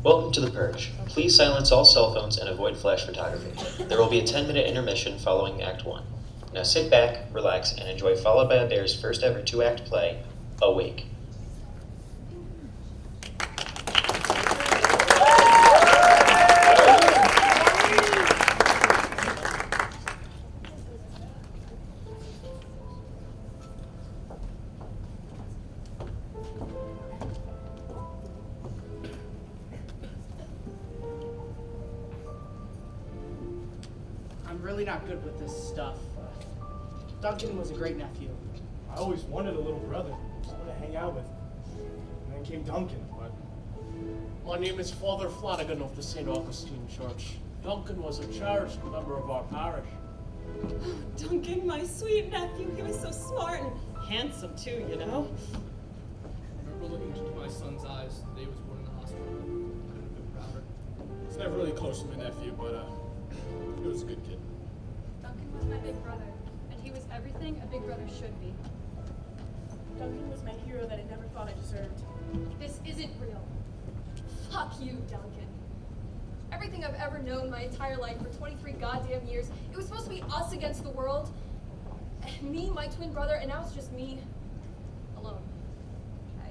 Welcome to the Purge. Please silence all cell phones and avoid flash photography. There will be a 10-minute intermission following Act 1. Now sit back, relax, and enjoy followed by a Bear's first ever 2-act play, Awake. Not good with this stuff. Duncan was a great nephew. I always wanted a little brother, someone to hang out with. And then came Duncan, but... My name is Father Flanagan of the St. Augustine Church. Duncan was a cherished member of our parish. Duncan, my sweet nephew, he was so smart and handsome too, you know? I remember looking into my son's eyes the day he was born in the hospital. I couldn't have been prouder. I was never really close to my nephew, but he was a good kid. Duncan was my big brother, and he was everything a big brother should be. Duncan was my hero that I never thought I deserved. This isn't real. Fuck you, Duncan. Everything I've ever known my entire life for 23 goddamn years, it was supposed to be us against the world. And me, my twin brother, and now it's just me alone. I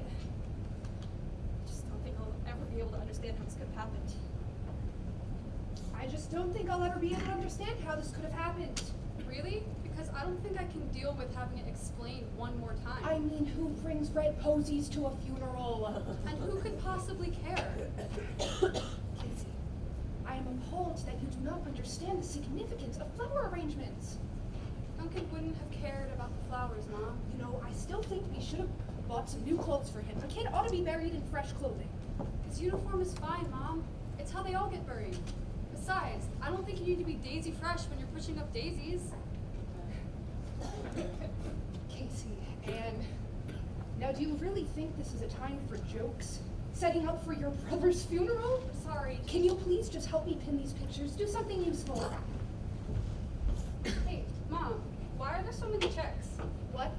just don't think I'll ever be able to understand how this could have happened. I just don't think I'll ever be able to understand how this could have happened. Really? Because I don't think I can deal with having it explained one more time. I mean, who brings red posies to a funeral? And who could possibly care? Kacie, I am appalled that you do not understand the significance of flower arrangements. Duncan wouldn't have cared about the flowers, Mom. You know, I still think we should have bought some new clothes for him. A kid ought to be buried in fresh clothing. His uniform is fine, Mom. It's how they all get buried. Besides, I don't think you need to be daisy fresh when you're pushing up daisies. Kacie, Anne, now do you really think this is a time for jokes? Setting up for your brother's funeral? Sorry. Can you please just help me pin these pictures? Do something useful. Hey, Mom, why are there so many checks? What?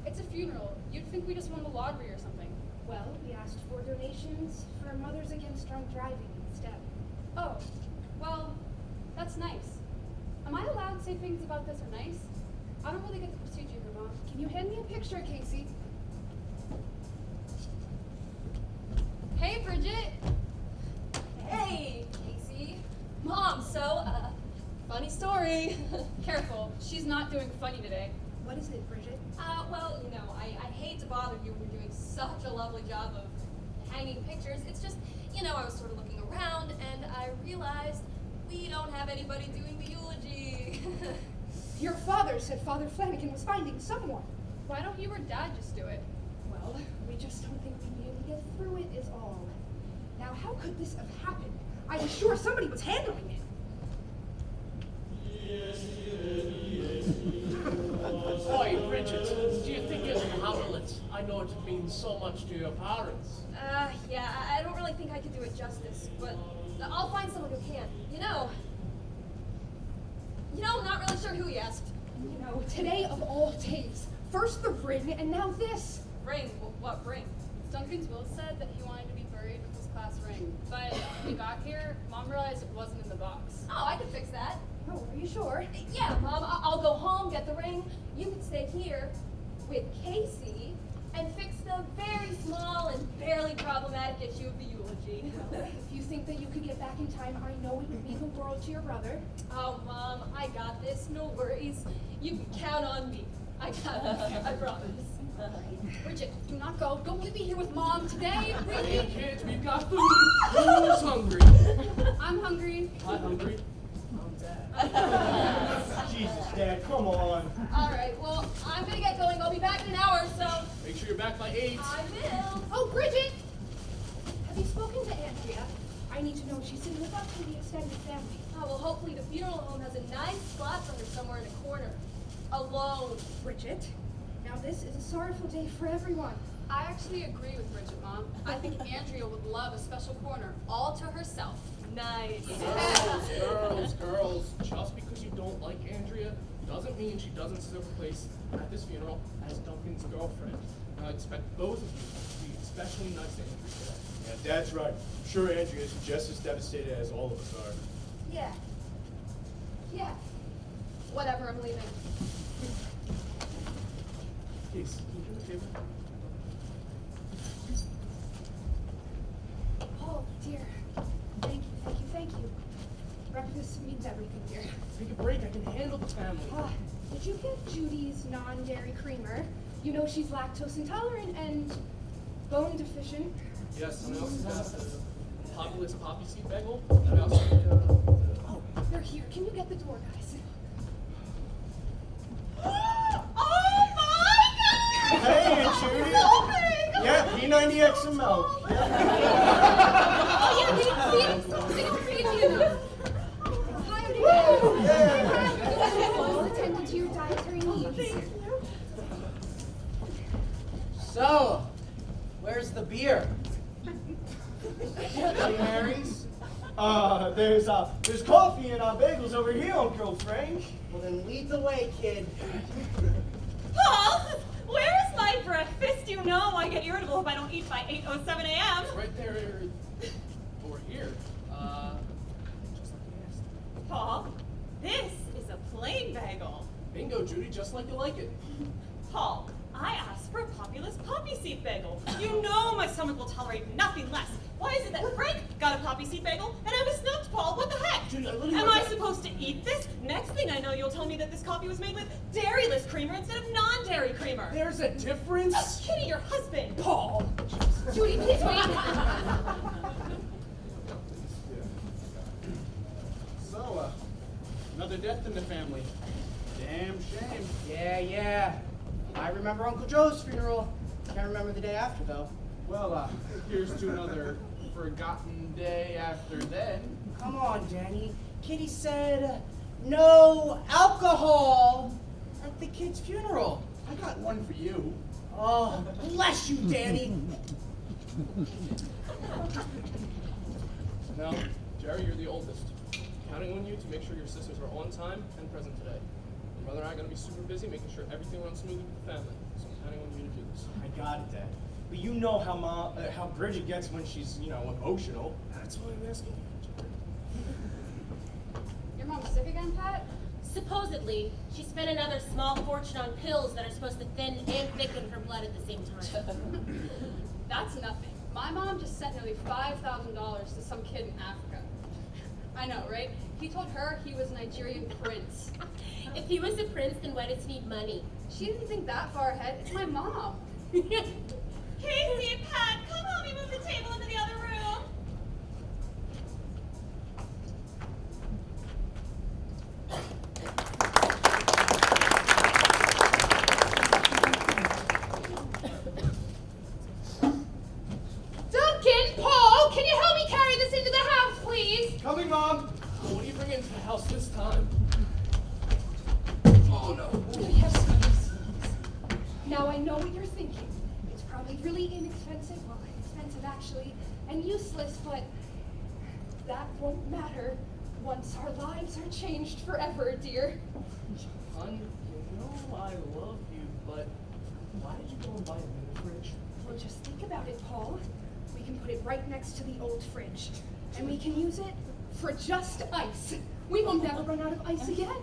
It's a funeral. You'd think we just won the lottery or something. Well, we asked for donations for Mothers Against Drunk Driving instead. Oh, well, that's nice. Am I allowed to say things about this are nice? I don't really get the procedure here, Mom. Can you hand me a picture, Kacie? Hey, Bridget! Hey, Kacie. Mom, so, funny story. Careful, she's not doing funny today. What is it, Bridget? Well, you know, I hate to bother you when you're doing such a lovely job of hanging pictures. It's just, you know, I was sort of looking around and I realized we don't have anybody doing the eulogy. Your father said Father Flanagan was finding someone. Why don't you or Dad just do it? Well, we just don't think we'd be able to get through it is all. Now, how could this have happened? I was sure somebody was handling it. Boy, Bridget, do you think it's Hamlet? I know it means so much to your parents. Yeah, I don't really think I could do it justice, but I'll find someone who can. You know, I'm not really sure who he asked. You know, today of all days, first the ring and now this. Ring? What ring? Duncan's will said that he wanted to be buried with his class ring, but when we got here, Mom realized it wasn't in the box. Oh, I can fix that. Oh, are you sure? Yeah, Mom, I'll go home, get the ring. You can stay here with Kacie and fix the very small and barely problematic issue of the eulogy. If you think that you could get back in time, I know it would mean the world to your brother. Oh, Mom, I got this. No worries. You can count on me. I got this. I promise. Bridget, do not go. Go with me here with Mom today. Hey, kids, we've got food. Who's hungry? I'm hungry. I'm hungry. Jesus, Dad, come on. All right, well, I'm going to get going. I'll be back in an hour, so... Make sure you're back by 8. I will. Oh, Bridget! Have you spoken to Andrea? I need to know if she's sitting with us or the extended family. Oh, well, hopefully the funeral home has a nice spot for her somewhere in a corner. Alone. Bridget, now this is a sorrowful day for everyone. I actually agree with Bridget, Mom. I think Andrea would love a special corner all to herself. Nice. Girls. Just because you don't like Andrea doesn't mean she doesn't deserve a place at this funeral as Duncan's girlfriend. I expect both of you to be especially nice to Andrea today. Dad's right. I'm sure Andrea is just as devastated as all of us are. Yeah. Yeah. Whatever, I'm leaving. Keith, can you do the table? Oh, dear. Thank you, thank you, thank you. Breakfast means everything, dear. Take a break. I can handle the family. Did you get Judy's non-dairy creamer? You know she's lactose intolerant and bone deficient. Yes, and I also got the populist poppy seed bagel. And I also Oh, they're here. Can you get the door, guys? Oh my God! Hey, Judy! Yeah, P90XML. Oh yeah, they don't feed you enough. Hi, Andrea. Well attended to your dietary needs. So, where's the beer? Bloody Marys? There's coffee and bagels over here, Uncle Frank. Well then lead the way, kid. Paul, where's my breakfast? You know I get irritable if I don't eat by 8:07 a.m. it's right there over here. Just like you asked. Paul, this is a plain bagel. Bingo, Judy, just like you like it. Paul, I asked for a populous poppy seed bagel. You know my stomach will tolerate nothing less. Why is it that Frank got a poppy seed bagel and I was snubbed, Paul? What the heck? Judy, I literally Am I supposed to eat this? Next thing I know, you'll tell me that this coffee was made with dairyless creamer instead of non-dairy creamer. There's a difference. Oh, Kitty, your husband. Paul. Judy, please wait. So, another death in the family. Damn shame. Yeah. I remember Uncle Joe's funeral. Can't remember the day after, though. Well, here's to another forgotten day after then. Come on, Danny. Kitty said no alcohol at the kid's funeral. I got one for you. Oh, bless you, Danny. Now, Jerry, you're the oldest. Counting on you to make sure your sisters are on time and present today. Your mother and I are going to be super busy making sure everything runs smoothly with the family. So I'm counting on you to do this. I got it, Dad. But you know how Bridget gets when she's, emotional. That's why I'm asking you. Your mom's sick again, Pat? Supposedly, she spent another small fortune on pills that are supposed to thin and thicken her blood at the same time. That's nothing. My mom just sent nearly $5,000 to some kid in Africa. I know, right? He told her he was a Nigerian prince. If he was a prince, then why does he need money? She didn't think that far ahead. It's my mom. Kacie and Pat, come help me move the table into the other room. Duncan, Paul, can you help me carry this into the house, please? Coming, Mom! Oh, what are you bringing into the house this time? Oh, no. Yes. Now I know what you're thinking. It's probably really inexpensive, well, expensive actually, and useless, but that won't matter once our lives are changed forever, dear. Hon, you know I love you, but why did you go and buy a new fridge? Well, just think about it, Paul. We can put it right next to the old fridge, and we can use it for just ice. We will never run out of ice again.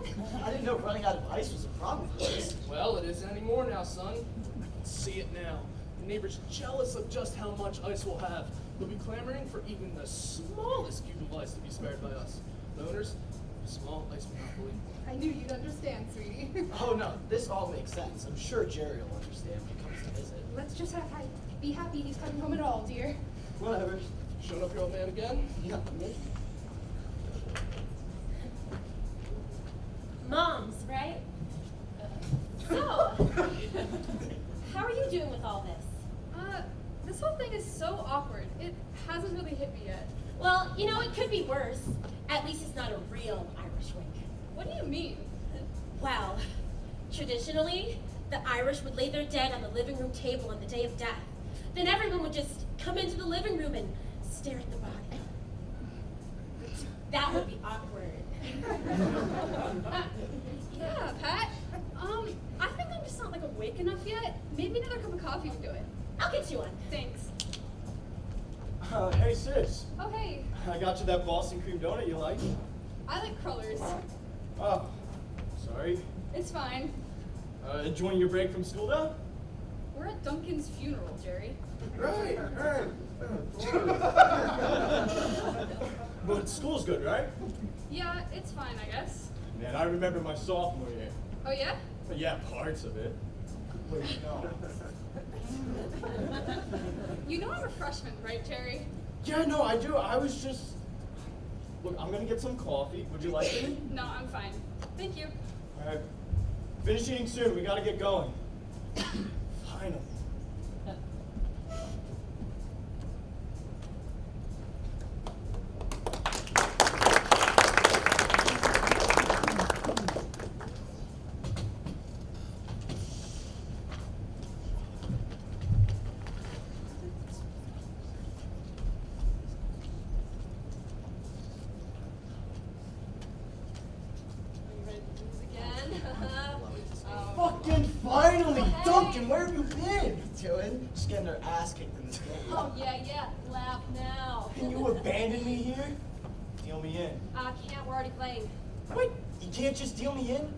I didn't know running out of ice was a problem for us. Well, it isn't anymore now, son. I can see it now. The neighbor's jealous of just how much ice we'll have. They'll be clamoring for even the smallest cube of ice to be spared by us. The owners of a small ice monopoly. I knew you'd understand, sweetie. Oh no, this all makes sense. I'm sure Jerry will understand when he comes to visit. Let's just be happy he's coming home at all, dear. Whatever. Showing up your old man again? Yeah, me? Moms, right? So, how are you doing with all this? This whole thing is so awkward. It hasn't really hit me yet. Well, you know, it could be worse. At least it's not a real Irish wake. What do you mean? Well, traditionally, the Irish would lay their dead on the living room table on the day of death. Then everyone would just come into the living room and stare at the body. That would be awkward. Yeah, Pat. I think I'm just not awake enough yet. Maybe another cup of coffee would do it. I'll get you one. Thanks. Hey sis. Oh, hey. I got you that Boston cream donut you like. I like crullers. Oh, sorry. It's fine. Enjoying your break from school now? We're at Duncan's funeral, Jerry. Right. But school's good, right? Yeah, it's fine, I guess. Man, I remember my sophomore year. Oh, yeah? Yeah, parts of it. Wait, no. You know I'm a freshman, right, Jerry? Yeah, no, I do. I was just... Look, I'm gonna get some coffee. Would you like any? No, I'm fine. Thank you. All right. Finish eating soon. We gotta get going. Finally. Fucking finally! Duncan, where have you been? Doing? Just getting her ass kicked in this game. Oh, yeah. Laugh now. And you abandoned me here? Deal me in. Can't, we're already playing. Wait, you can't just deal me in?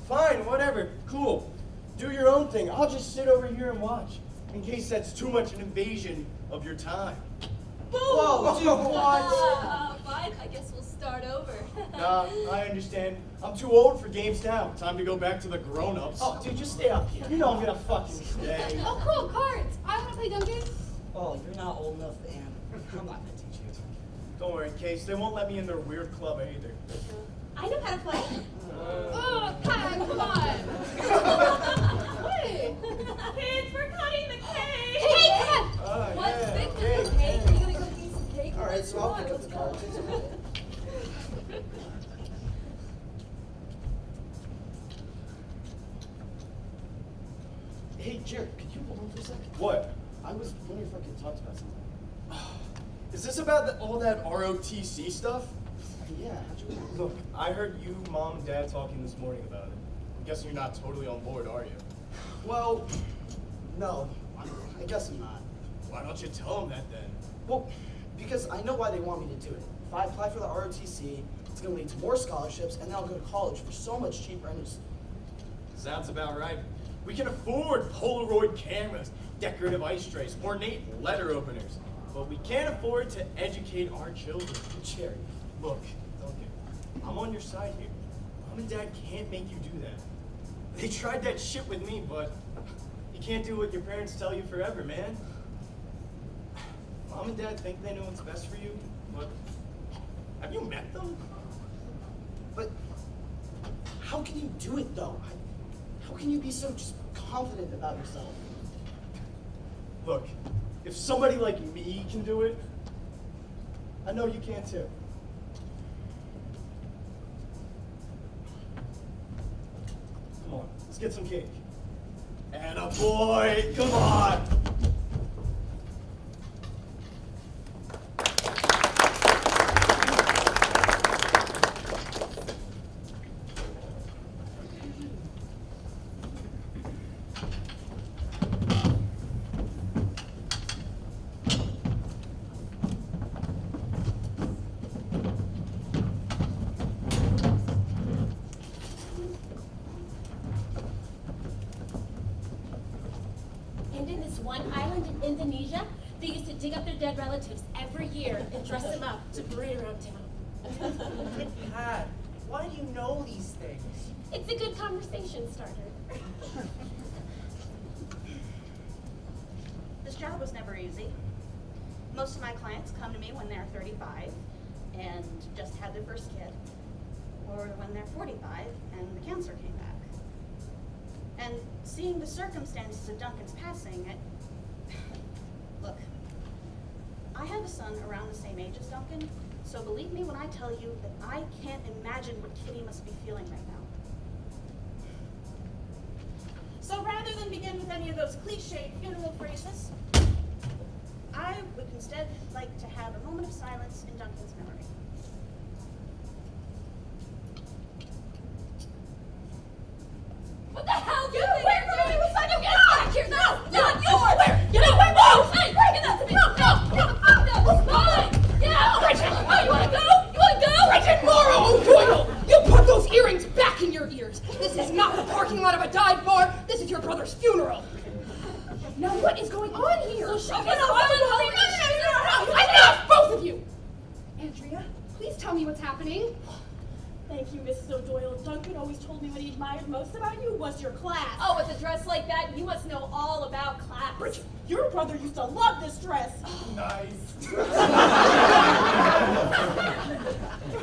Fine, whatever. Cool. Do your own thing. I'll just sit over here and watch. In case that's too much an invasion of your time. Whoa, dude, what? Fine, I guess we'll start over. Nah, I understand. I'm too old for games now. Time to go back to the grown-ups. Oh, dude, just stay up here. You know I'm gonna fucking stay. Oh, cool, cards. I want to play Duncan. Oh, you're not old enough, and I'm not gonna teach you. Don't worry, Case. They won't let me in their weird club either. I know how to play. Oh, Pat, come on. Hey. Kids, we're cutting the cake! Hey, come on! Oh, What's yeah, big cake. with the cake? Are you gonna go eat some cake? All right, so I'll pick up the cards. Hey, Jared, could you hold on for a second? What? I was wondering if I could talk about something. Is this about all that ROTC stuff? Yeah, how'd you... Look, I heard you, Mom, and Dad talking this morning about it. I'm guessing you're not totally on board, are you? Well, no, I guess I'm not. Why don't you tell them that then? Well, because I know why they want me to do it. If I apply for the ROTC, it's going to lead to more scholarships, and then I'll go to college for so much cheaper. And it's... Sounds about right. We can afford Polaroid cameras, decorative ice trays, ornate letter openers, but we can't afford to educate our children. Jerry. Look, Duncan, I'm on your side here. Mom and Dad can't make you do that. They tried that shit with me, but you can't do what your parents tell you forever, man. Mom and Dad think they know what's best for you, but have you met them? But how can you do it, though? How can you be so just confident about yourself? Look, if somebody like me can do it, I know you can too. Come on, let's get some cake. Attaboy, come on! Indonesia, they used to dig up their dead relatives every year and dress them up to parade around town. Pat, why do you know these things? It's a good conversation starter. This job was never easy. Most of my clients come to me when they're 35 and just had their first kid, or when they're 45 and the cancer came back. And seeing the circumstances of Duncan's passing, look, I have a son around the same age as Duncan, so believe me when I tell you that I can't imagine what Kitty must be feeling right now. So rather than begin with any of those cliched funeral phrases, I would instead like to have a moment of silence in Duncan's memory. What the hell do you think you're doing? Get out of here! No! Not yours! Get away! No! Hey! Get that to me! No! always told me what he admired most about you was your class. Oh, with a dress like that, you must know all about class. Bridget, your brother used to love this dress. Nice.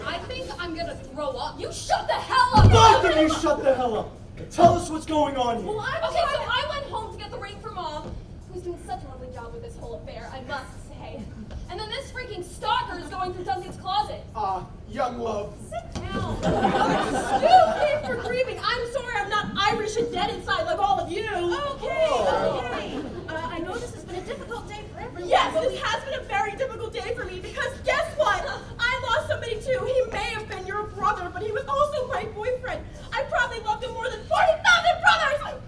I think I'm gonna throw up. You shut the hell up! Both of you shut the hell up. Tell us what's going on here. Well, okay, so I went home to get the ring for Mom, who's doing such a lovely job with this whole affair, I must say. And then this freaking stalker is going through Duncan's closet. Young love. Sit down. Excuse me for grieving. I'm sorry I'm not Irish and dead inside like all of you. Okay. I know this has been a difficult day for everyone. Yes, but this has been a very difficult day for me because guess what? I lost somebody too. He may have been your brother, but he was also my boyfriend. I probably loved him more than 40,000 brothers.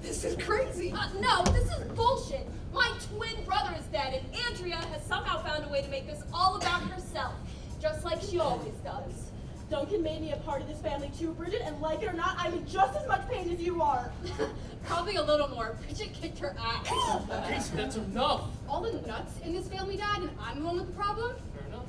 This is crazy. No, this is bullshit. My twin brother is dead, and Andrea has somehow found a way to make this all about herself, just like she always does. Duncan made me a part of this family too, Bridget, and like it or not, I'm in just as much pain as you are. Probably a little more. Bridget kicked her ass. Kacie, that's enough. All the nuts in this family died, and I'm the one with the problem? Fair enough.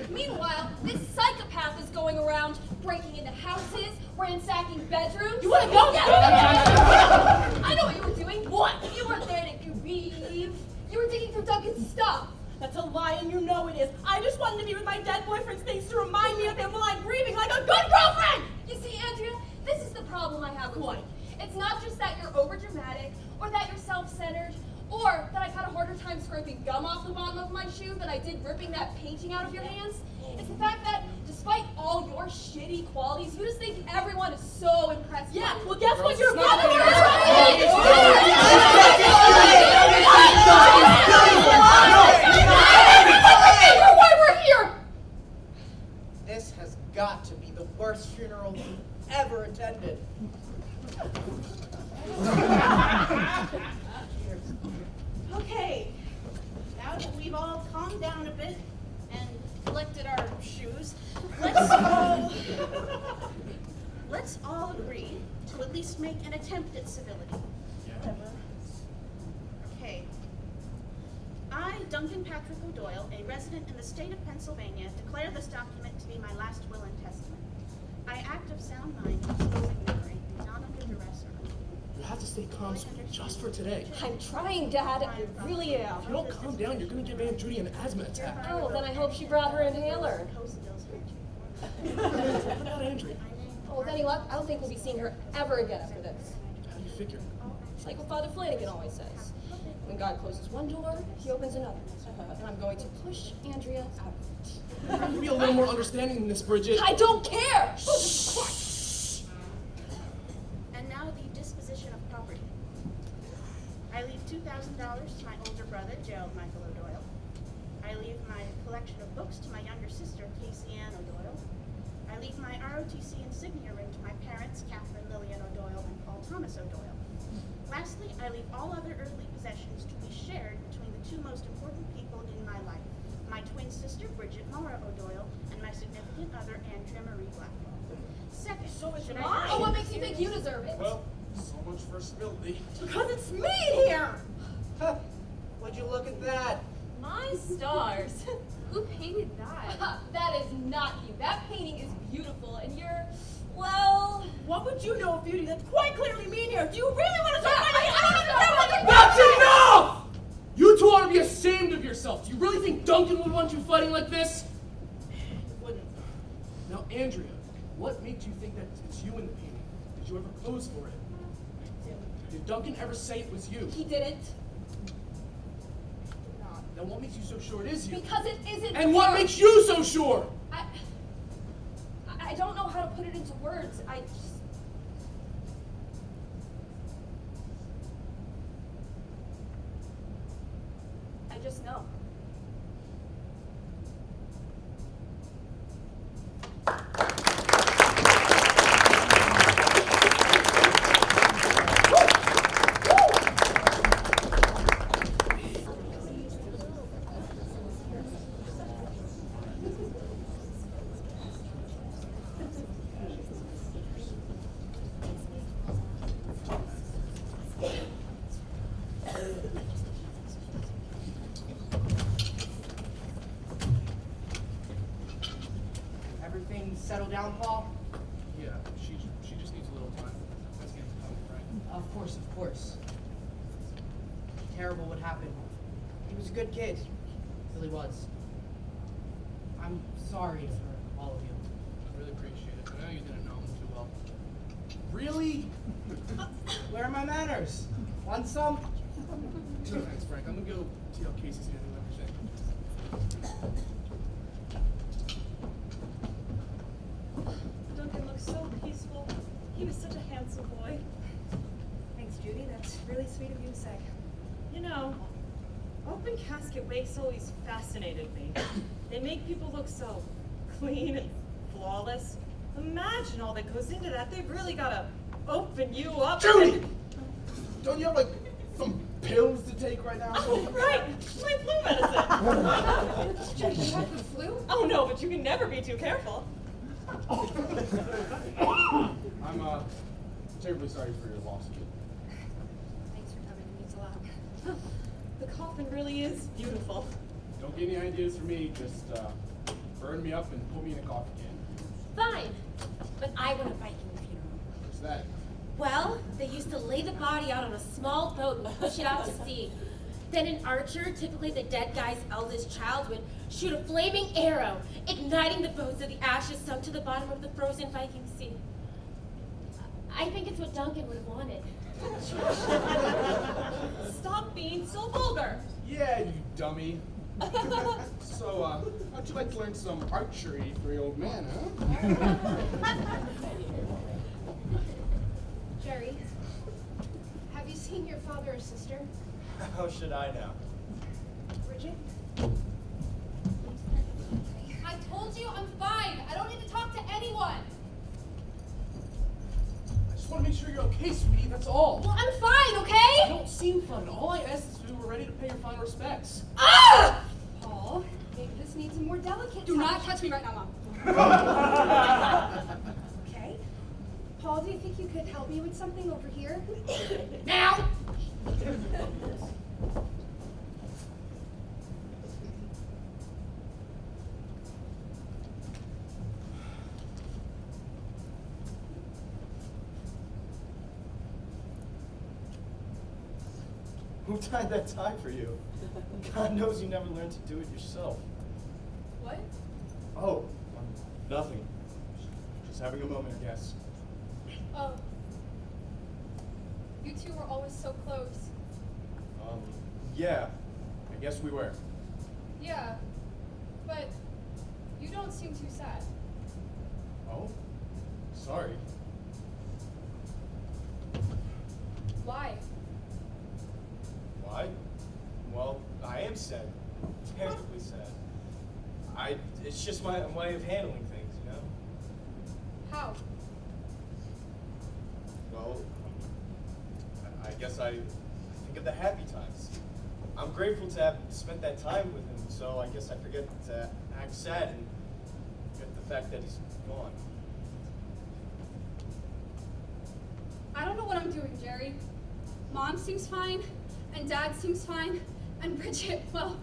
Meanwhile, this psychopath is going around breaking into houses, ransacking bedrooms. You want to go? Yeah. I know what you were doing. What? You weren't there to grieve. You were digging through Duncan's stuff. That's a lie, and you know it is. I just wanted to be with my dead boyfriend's things to remind me of him while I'm grieving like a good girlfriend! You see, Andrea, this is the problem I have with you. It's not just that you're overdramatic, or that you're self-centered, or that I've had a harder time scraping gum off the bottom of my shoe than I did ripping that painting out of your hands. It's the fact that, despite all your shitty qualities, you just think everyone is so impressed. Yeah, well guess what? Your That's brother why we're here! This has got to be the worst funeral you've ever attended. Okay, now that we've all calmed down a bit and collected our shoes, let's all agree to at least make an attempt at civility. Okay. I, Duncan Patrick O'Doyle, a resident in the state of Pennsylvania, declare this document to be my last will and testament. I act of sound mind, exposing memory, not under duress or You have to stay calm, sweetie, just for today. I'm trying, Dad. I really am. If you don't calm down, you're gonna give Aunt Judy an asthma attack. Oh, then I hope she brought her inhaler. What about Andrea? Oh, with any luck, I don't think we'll be seeing her ever again after this. How do you figure? It's like what Father Flanagan always says. When God closes one door, he opens another. And I'm going to push Andrea out of it. You have to be a little more understanding than this, Bridget. I don't care! And now the disposition of property. I leave $2,000 to my older brother, Gerald Michael O'Doyle. I leave my collection of books to my younger sister, Kacie Ann O'Doyle. I leave my ROTC insignia ring to my parents, Catherine Lillian O'Doyle and Paul Thomas O'Doyle. Lastly, I leave all other earthly possessions to be shared between the two most important people in my life, my twin sister, Bridget Mara O'Doyle, and my significant other, Andrea Marie Blackwell. Second, So it's should mine. I Oh, what makes you think you deserve it? Well, so much for civility. because it's me here! Would you look at that? My stars. Who painted that? That is not you. That painting is beautiful, and you're, well... What would you know of beauty? That's quite clearly me in here. Do you really want to start Yeah, fighting? I don't care what you That's enough! You two ought to be ashamed of yourself. Do you really think Duncan would want you fighting like this? Wouldn't. Now, Andrea, what makes you think that it's you in the painting? Did you ever pose for it? Did Duncan ever say it was you? He didn't. Then what makes you so sure it is you? Because it isn't. And what makes you so sure? I don't know how to put it into words. I just know. settle down, Paul? Yeah, she just needs a little time. That's getting coming, Frank. Of course. Terrible what happened. He was a good kid. Really was. I'm sorry for all of you. I really appreciate it. I know you didn't know him too well. Really? Where are my manners? Want some? No thanks, Frank. I'm gonna go see how Casey's handling everything. Duncan looks so peaceful. He was such a handsome boy. Thanks, Judy. That's really sweet of you to say. You know, open casket wakes always fascinated me. They make people look so clean and flawless. Imagine all that goes into that. They've really got to open you up. Judy! Don't you have, like, some pills to take right now? Oh, right! My flu medicine! Judy, you have the flu? Oh, no, but you can never be too careful. I'm, terribly sorry for your loss, kid. Thanks for coming. It means a lot. The coffin really is beautiful. Don't get any ideas for me. Just, burn me up and put me in a coffee can. Fine, but I want a Viking funeral. What's that? Well, they used to lay the body out on a small boat and push it out to sea. Then an archer, typically the dead guy's eldest child, would shoot a flaming arrow, igniting the boat so the ashes sunk to the bottom of the frozen Viking Sea. I think it's what Duncan would have wanted. Stop being so vulgar. Yeah, you dummy. So, how'd you like to learn some archery for your old man, huh? Jerry, have you seen your father or sister? How should I know? Bridget? I told you I'm fine. I don't need to talk to anyone. I just want to make sure you're okay, sweetie, that's all. Well, I'm fine, okay? You don't seem fun. All I asked is if you were ready to pay your final respects. Ah! Paul, maybe this needs a more delicate Do not touch me right now, Mom. Okay. Paul, do you think you could help me with something over here? Now! Who tied that tie for you? God knows you never learned to do it yourself. What? Oh, nothing. Just having a moment, I guess. Oh. You two were always so close. Yeah, I guess we were. Yeah. But you don't seem too sad. Oh? Sorry. Why? Why? Well, I am sad. Terribly sad. It's just my way of handling things, you know? How? Well, I guess I think of the happy times. I'm grateful to have spent that time with him, so I guess I forget to act sad and forget the fact that he's gone. I don't know what I'm doing, Jerry. Mom seems fine, and Dad seems fine, and Bridget, well,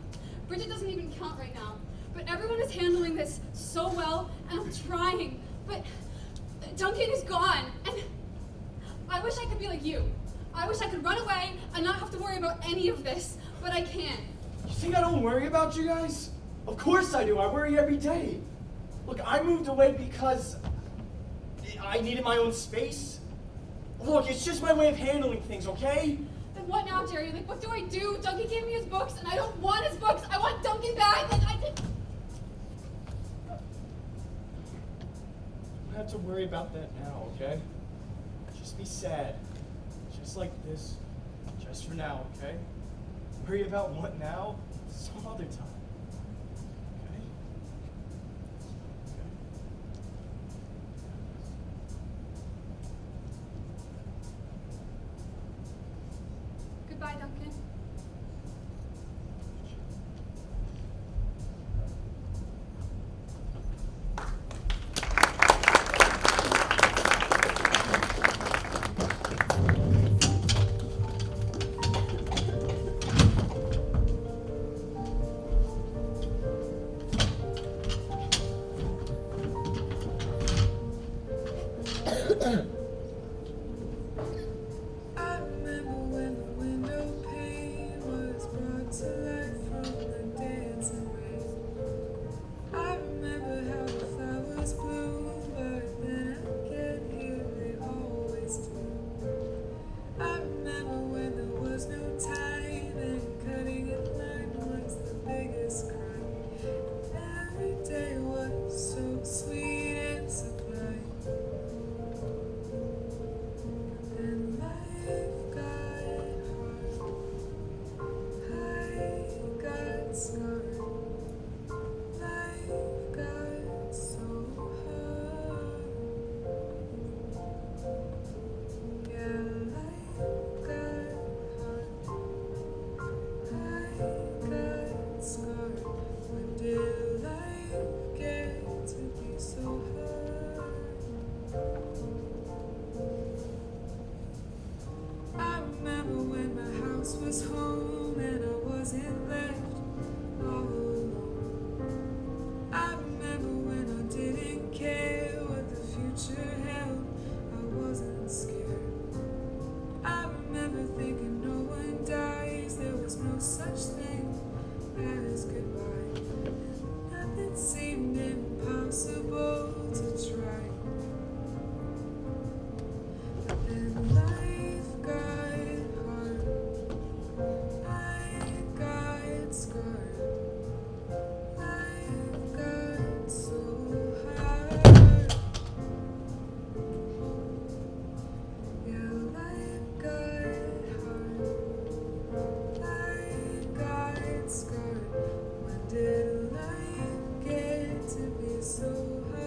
Bridget doesn't even count right now. But everyone is handling this so well, and I'm trying. But Duncan is gone, and I wish I could be like you. I wish I could run away and not have to worry about any of this, but I can't. You think I don't worry about you guys? Of course I do. I worry every day. Look, I moved away because I needed my own space. Look, it's just my way of handling things, okay? Then what now, Jerry? Like, what do I do? Duncan gave me his books, and I don't want his books. I want Duncan back. Like, I did. You don't have to worry about that now, okay? Just be sad. Just like this. Just for now, okay? Worry about what now? Some other time. Okay? Goodbye, Duncan. wasn't left all alone. I remember when I didn't care what the future held. I wasn't scared. I remember thinking no one dies. There was no such thing as goodbye. Nothing seemed impossible to try. But then life got hard. I got scarred. Life got so hard. Yeah, life got hard. Life got scarred. When did life get to be so hard?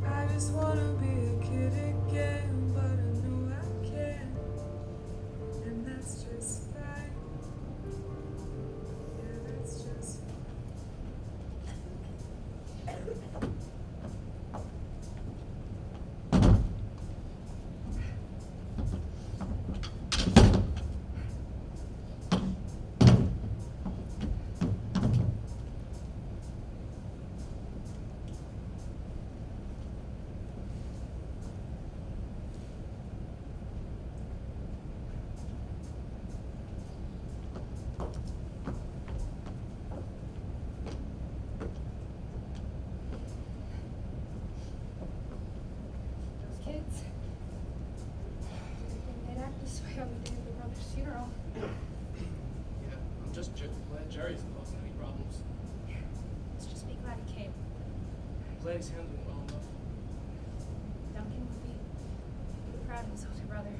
I just wanna be a kid again, but I know I can't, and that's just fine. Yeah, that's just Those kids. They'd act this way on the day of their brother's funeral. Yeah, I'm just glad Jerry isn't causing any problems. Let's just be glad he came. I'm glad he's handling it well enough. Duncan would be proud of his older brother.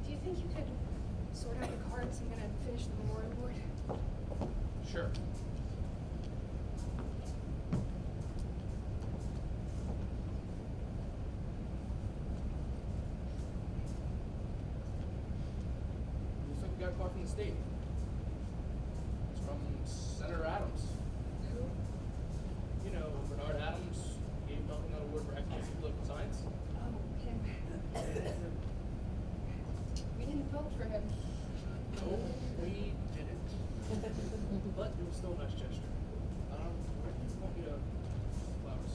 Do you think you could sort out the cards? I'm gonna finish the memorial board. Sure. Looks like we got a call from the state. It's from Senator Adams. Who? You know, Bernard Adams gave Duncan that award for excellence in political science. Oh, him. We didn't vote for him. No, we didn't. But it was still a nice gesture. Where do you want me to flowers?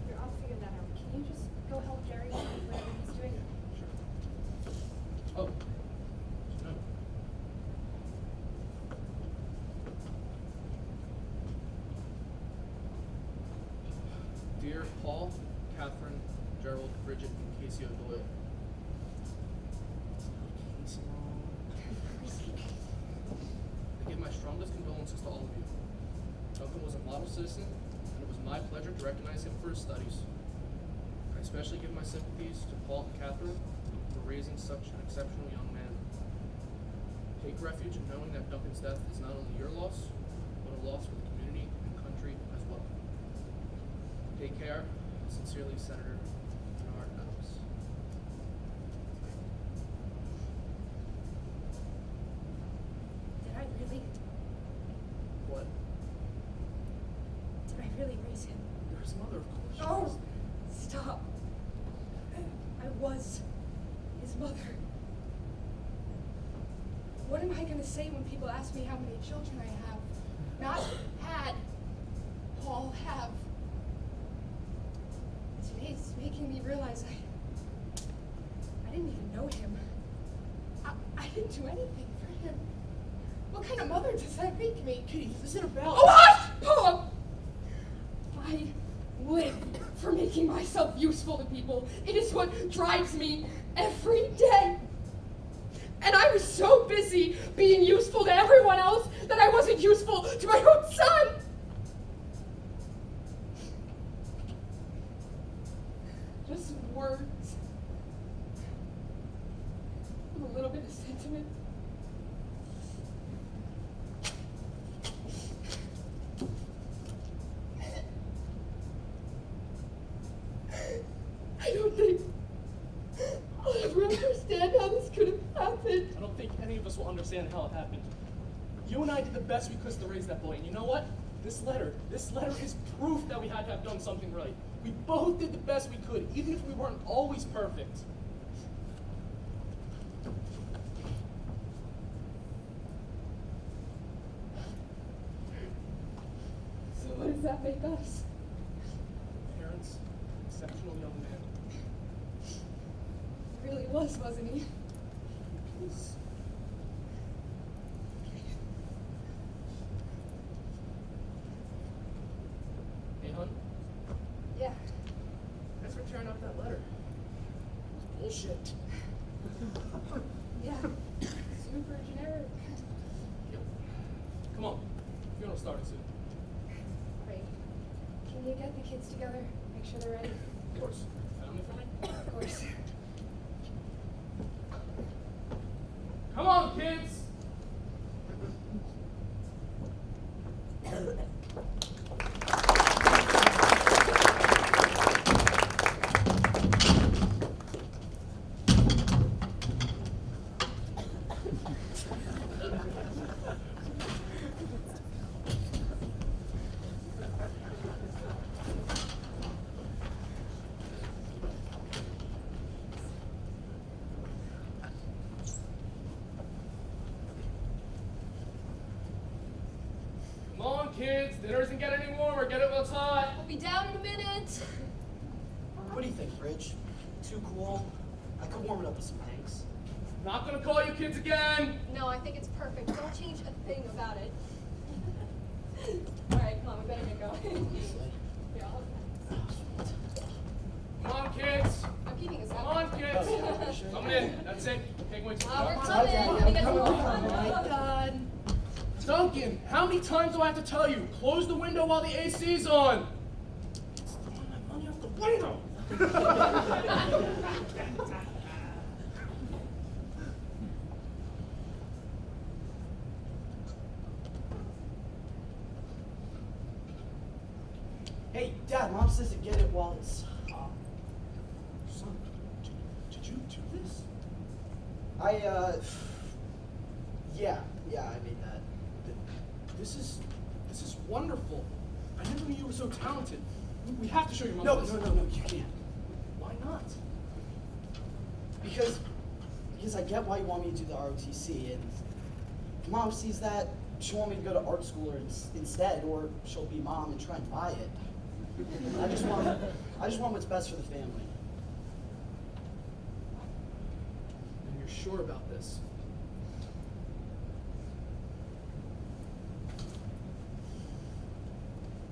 Here, I'll figure that out. Can you just go help Jerry with whatever he's doing? Sure. Oh. No. Dear Paul, Catherine, Gerald, Bridget, and Kacie Doyle. I give my strongest condolences to all of you. Duncan was a model citizen, and it was my pleasure to recognize him for his studies. I especially give my sympathies to Paul and Catherine for raising such an exceptional young man. Take refuge in knowing that Duncan's death is not only your loss, but a loss for the community and country as well. Take care. Sincerely, Senator Bernard Adams. Did I really? What? Did I really raise him? You're his mother, of course. Oh! Stop. I was his mother. What am I gonna say when people ask me how many children I have? Not had. Paul have. Today's making me realize I didn't even know him. I didn't do anything for him. What kind of mother does that make me? Katie, this isn't about. Oh, hush! Paul! I live for making myself useful to people. It is what drives me every day. And I was so busy being useful to everyone else that I wasn't useful to my own son. Just words. little bit of sentiment. I don't think I'll ever understand how this could have happened. I don't think any of us will understand how it happened. You and I did the best we could to raise that boy, and you know what? This letter is proof that we had to have done something right. We both did the best we could, even if we weren't always perfect. So what does that make us? Parents, exceptional young man. He really was, wasn't he? Please. Hey, hon, Yeah. thanks for tearing up that letter. It was bullshit. Yeah. Super generic. Yep. Come on, funeral started soon. Great. Can you get the kids together? Make sure they're ready? Of course. Family for me? Of course. Come on, kids! Come on, kids. Dinner isn't getting any warmer. Get it while it's hot. We'll be down in a minute. What do you think, Bridge? Too cool? I could warm it up with some eggs. Not gonna call you kids again. No, I think it's perfect. Don't change a thing about it. All right, come on, we better get going. Yeah, Come on, kids. I'm keeping us Come up. on, kids. Coming in. That's it. Can't wait to We're talk. coming. Okay, Let me get I'm some coming. more. Done. Duncan, how many times do I have to tell you? Close the window while the AC's on. It's throwing my money out the window. Hey, Dad, Mom says to get it while it's Son, did you do this? Yeah, I made that. This is wonderful. I never knew you were so talented. We have to show your mom No, this. you can't. Why not? Because I get why you want me to do the ROTC, and if Mom sees that, she'll want me to go to art school instead, or she'll be Mom and try and buy it. I just want what's best for the family. And you're sure about this?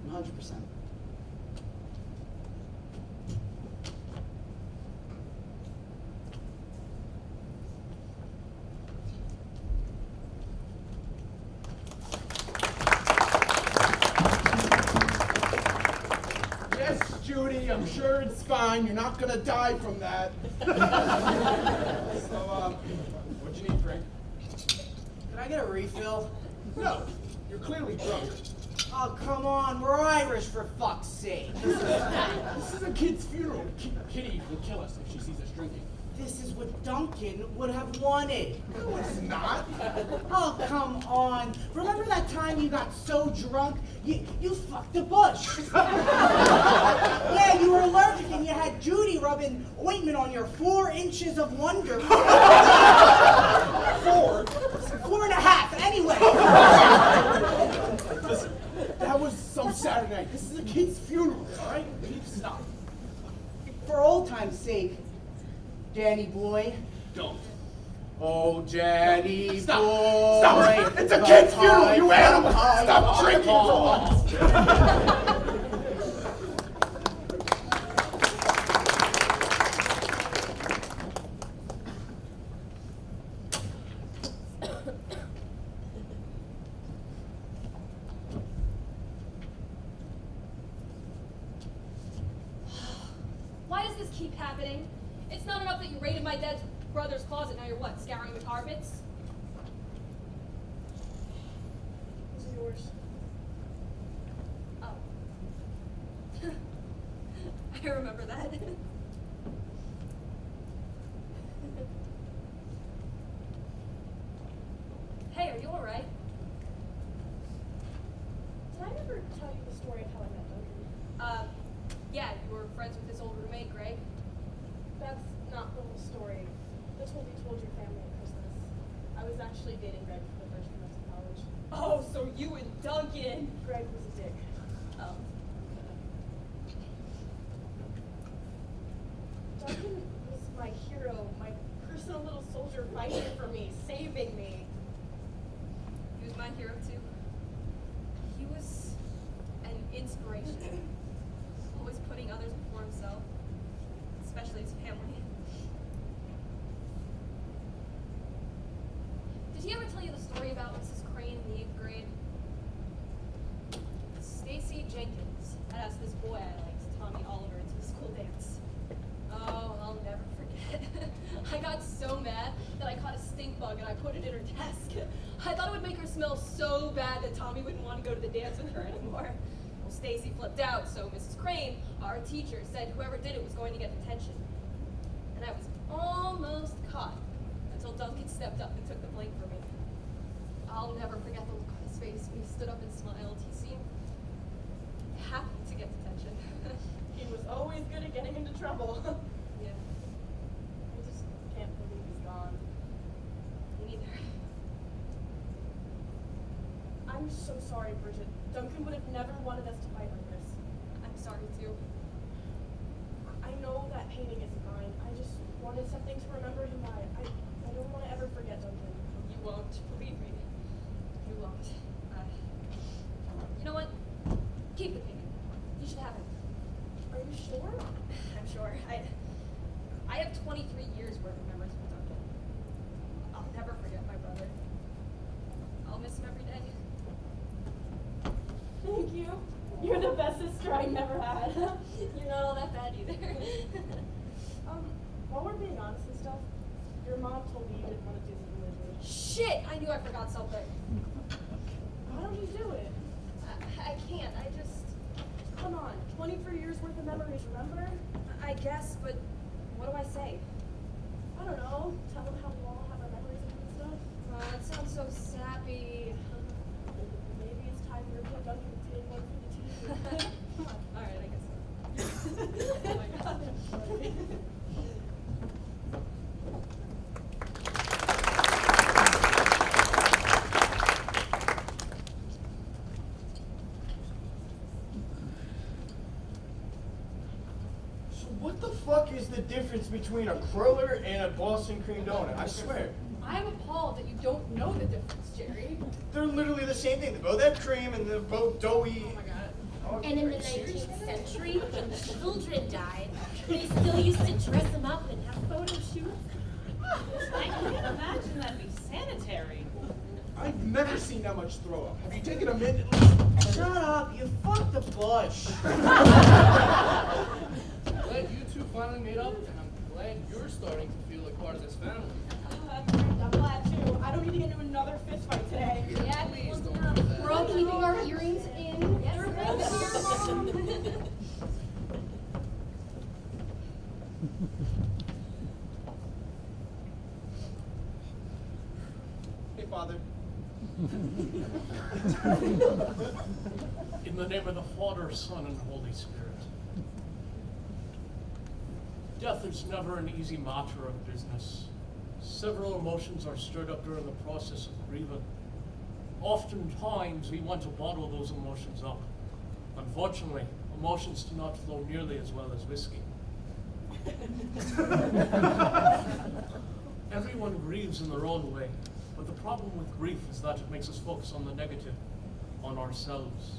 100%. Yes, Judy, I'm sure it's fine. You're not gonna die from that. So, what'd you need, Frank? Can I get a refill? No, you're clearly drunk. Oh, come on. We're Irish, for fuck's sake. This is a kid's funeral. Kitty will kill us if she sees us drinking. This is what Duncan would have wanted. No, it's not. Oh, come on. Remember that time you got so drunk, you fucked a bush? Yeah, you were allergic and you had Judy rubbing ointment on your 4 inches of wonder. 4.5, anyway. Listen, that was some Saturday night. This is a kid's funeral, all right? We need to stop. For old time's sake, Danny boy. Don't. Oh, Danny Stop. boy. Stop. It's a kid's funeral, you animal. Stop drinking for once. Why does this keep happening? It's not enough that you raided my dad's brother's closet, now you're what, scouring the carpets? These are yours. Oh. I remember that. Hey, are you alright? Did I ever tell you the story of how I met Duncan? Yeah, you were friends with his old roommate, Greg. That's not the whole story. That's what we told your family at Christmas. I was actually dating Greg for the first few months of college. Oh, so you and Duncan. Greg was a dick. Oh. Duncan was my hero, my personal little soldier fighting for me, saving me. He was my hero too. He was an inspiration. Always putting others before himself, especially his family. Did he ever tell you the story about Mrs. Crane in the 8th grade? Stacy Jenkins had asked this boy I liked, Tommy Oliver, to the school dance. Oh, I'll never forget. I got so mad that I caught a stink bug and I put it in her desk. I thought it would make her smell so bad that Tommy wouldn't want to go to the dance with her anymore. Well, Stacy flipped out, so Mrs. Crane, our teacher, said whoever did it was going to get detention. And I was almost caught until Duncan stepped up and took the blame for me. I'll never forget the look on his face when he stood up and smiled. He seemed happy to get detention. He was always good at getting into trouble. Yeah, I just can't believe he's gone. me neither. I'm so sorry, Bridget. Duncan would have never wanted us to fight like this. I'm sorry too. I know that painting isn't mine. I just wanted something to remember him by. I don't want to ever forget Duncan. You won't, believe me. You won't. You know what? Keep the painting. You should have it. Are you sure? I'm sure. I have 23 years worth of memories with Duncan. I'll never forget my brother. I'll miss him every day. Thank you. You're the best sister I never had. You're not all that bad either. While we're being honest and stuff, your mom told me you didn't want to do something with me. Shit! I knew I forgot something. Why don't you do it? I can't. I just... Come on, 23 years worth of memories, remember? I guess, but what do I say? I don't know. Tell them how we all have our memories and stuff. Oh, it sounds so sappy. Maybe it's time for your Duncan to take one for the team. Alright, I guess so. Oh my god. What the fuck is the difference between a cruller and a Boston cream donut? I swear. I'm appalled that you don't know the difference, Jerry. They're literally the same thing. They both have cream and they're both doughy. Oh my god. Oh, And in the are you serious? 19th century, when children died, they still used to dress them up and have photo shoots. I can't imagine that'd be sanitary. I've never seen that much throw up. Have you taken a minute? Shut up, you fucked the bush. Glad you two finally made up, and I'm glad you're starting to feel like part of this family. I'm glad too. I don't need to get into another fist fight today. Yeah, Please don't enough. do that. We're all keeping our earrings in. Yes, They're yes. both here, Mom. Hey, Father. In the name of the Father, Son, and Holy Spirit. Death is never an easy matter of business. Several emotions are stirred up during the process of grieving. Oftentimes, we want to bottle those emotions up. Unfortunately, emotions do not flow nearly as well as whiskey. Everyone grieves in their own way, but the problem with grief is that it makes us focus on the negative, on ourselves.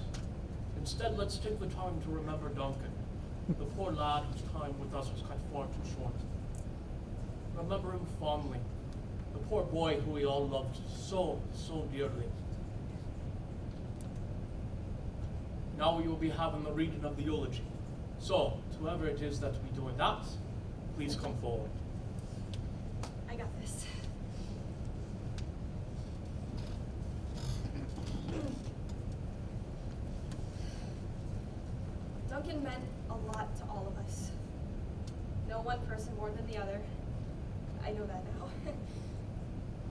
Instead, let's take the time to remember Duncan, the poor lad whose time with us was cut far too short. Remember him fondly, the poor boy who we all loved so, so dearly. Now we will be having the reading of the eulogy. So, to whoever it is that will be doing that, please come forward. I Duncan meant a lot to all of us. No one person more than the other. I know that now.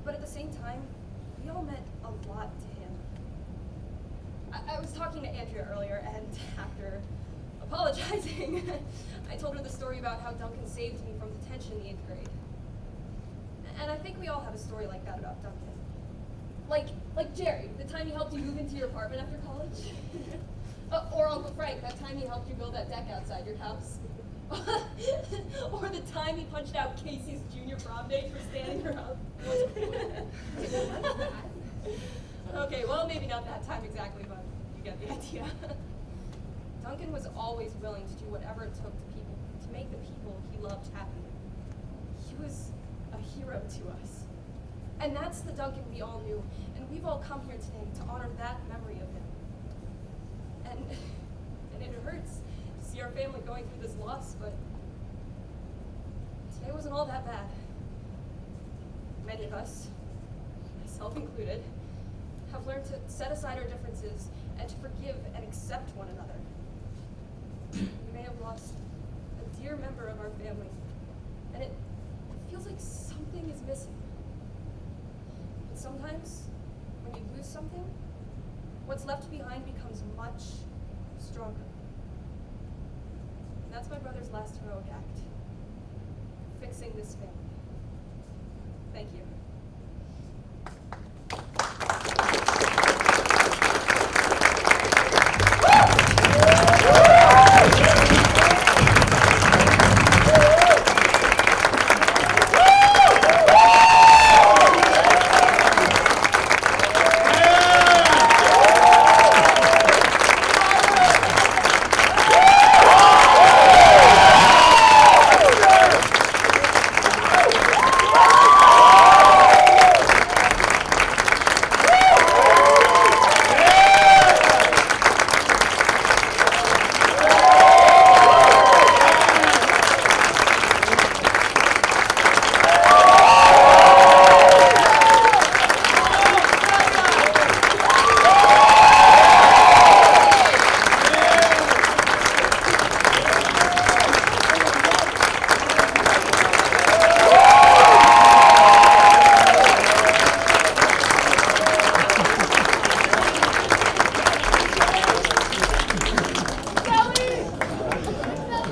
But at the same time, we all meant a lot to him. I was talking to Andrea earlier, and after apologizing, I told her the story about how Duncan saved me from detention in the 8th grade. And I think we all have a story like that about Duncan. Like Jerry, the time he helped you move into your apartment after college. Or Uncle Frank, that time he helped you build that deck outside your house. Or the time he punched out Casey's junior prom date for standing her up. Okay, well, maybe not that time exactly, but you get the idea. Duncan was always willing to do whatever it took to make the people he loved happy. He was a hero to us. And that's the Duncan we all knew, and we've all come here today to honor that memory of him. And it hurts to see our family going through this loss, but today wasn't all that bad. Many of us, myself included, have learned to set aside our differences and to forgive and accept one another. We may have lost a dear member of our family, and it feels like something is missing. But sometimes, when you lose something, what's left behind becomes much stronger. And that's my brother's last heroic act. Fixing this family. Thank you.